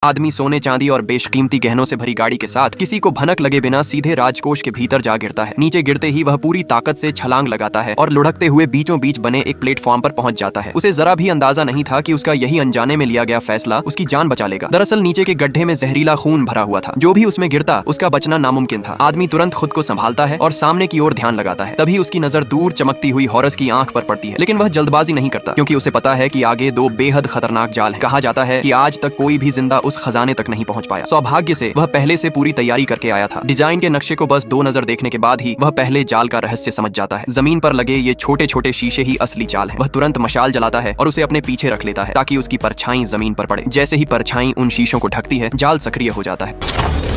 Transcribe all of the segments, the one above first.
आदमी सोने चांदी और बेशकीमती गहनों से भरी गाड़ी के साथ किसी को भनक लगे बिना सीधे राजकोष के भीतर जा गिरता है। नीचे गिरते ही वह पूरी ताकत से छलांग लगाता है और लुढ़कते हुए बीचों बीच बने एक प्लेटफॉर्म पर पहुंच जाता है। उसे जरा भी अंदाजा नहीं था कि उसका यही अनजाने में लिया गया फैसला उसकी जान बचा लेगा। दरअसल नीचे के गड्ढे में जहरीला खून भरा हुआ था। जो भी उसमें गिरता उसका बचना नामुमकिन था। आदमी तुरंत खुद को संभालता है और सामने की ओर ध्यान लगाता है। तभी उसकी नजर दूर चमकती हुई हॉरस की आंख पर पड़ती है, लेकिन वह जल्दबाजी नहीं करता क्योंकि उसे पता है कि आगे दो बेहद खतरनाक जाल हैं। कहा जाता है कि आज तक कोई भी जिंदा उस खजाने तक नहीं पहुंच पाया। सौभाग्य से वह पहले से पूरी तैयारी करके आया था। डिजाइन के नक्शे को बस दो नजर देखने के बाद ही वह पहले जाल का रहस्य समझ जाता है। जमीन पर लगे ये छोटे छोटे शीशे ही असली जाल हैं। वह तुरंत मशाल जलाता है और उसे अपने पीछे रख लेता है ताकि उसकी परछाई जमीन पर पड़े। जैसे ही परछाई उन शीशों को ढकती है, जाल सक्रिय हो जाता है।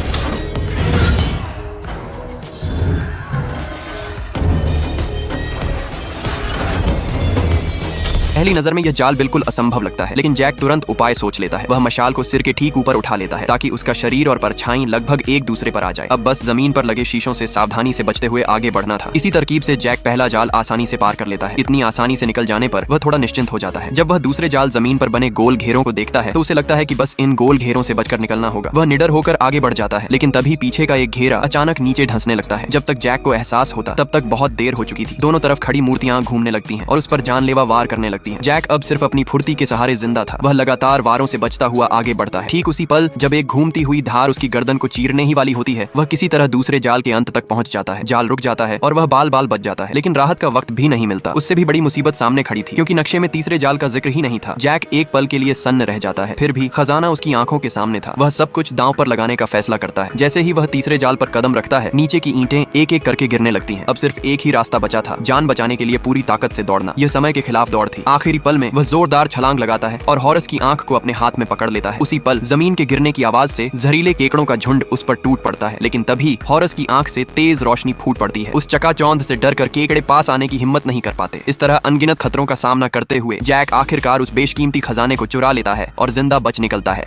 पहली नजर में यह जाल बिल्कुल असंभव लगता है, लेकिन जैक तुरंत उपाय सोच लेता है। वह मशाल को सिर के ठीक ऊपर उठा लेता है ताकि उसका शरीर और परछाई लगभग एक दूसरे पर आ जाए। अब बस जमीन पर लगे शीशों से सावधानी से बचते हुए आगे बढ़ना था। इसी तरकीब से जैक पहला जाल आसानी से पार कर लेता है। इतनी आसानी से निकल जाने पर वह थोड़ा निश्चिंत हो जाता है। जब वह दूसरे जाल जमीन पर बने गोल घेरों को देखता है तो उसे लगता है कि बस इन गोल घेरों से बचकर निकलना होगा। वह निडर होकर आगे बढ़ जाता है, लेकिन तभी पीछे का एक घेरा अचानक नीचे धंसने लगता है। जब तक जैक को एहसास होता तब तक बहुत देर हो चुकी थी। दोनों तरफ खड़ी मूर्तियां घूमने लगती हैं और उस पर जानलेवा वार करने लगती हैं। जैक अब सिर्फ अपनी फुर्ती के सहारे जिंदा था। वह लगातार वारों से बचता हुआ आगे बढ़ता है। ठीक उसी पल जब एक घूमती हुई धार उसकी गर्दन को चीरने ही वाली होती है, वह किसी तरह दूसरे जाल के अंत तक पहुंच जाता है। जाल रुक जाता है और वह बाल बाल बच जाता है, लेकिन राहत का वक्त भी नहीं मिलता। उससे भी बड़ी मुसीबत सामने खड़ी थी, क्योंकि नक्शे में तीसरे जाल का जिक्र ही नहीं था। जैक एक पल के लिए सन्न रह जाता है, फिर भी खजाना उसकी आंखों के सामने था। वह सब कुछ दांव पर लगाने का फैसला करता है। जैसे ही वह तीसरे जाल पर कदम रखता है, नीचे की ईंटें एक एक करके गिरने लगती हैं। अब सिर्फ एक ही रास्ता बचा था, जान बचाने के लिए पूरी ताकत से दौड़ना। यह समय के खिलाफ दौड़ थी। आखिरी पल में वह जोरदार छलांग लगाता है और हॉरस की आंख को अपने हाथ में पकड़ लेता है। उसी पल जमीन के गिरने की आवाज से जहरीले केकड़ों का झुंड उस पर टूट पड़ता है, लेकिन तभी हॉरस की आंख से तेज रोशनी फूट पड़ती है। उस चकाचौंध से डरकर केकड़े पास आने की हिम्मत नहीं कर पाते। इस तरह अनगिनत खतरों का सामना करते हुए जैक आखिरकार उस बेशकीमती खजाने को चुरा लेता है और जिंदा बच निकलता है।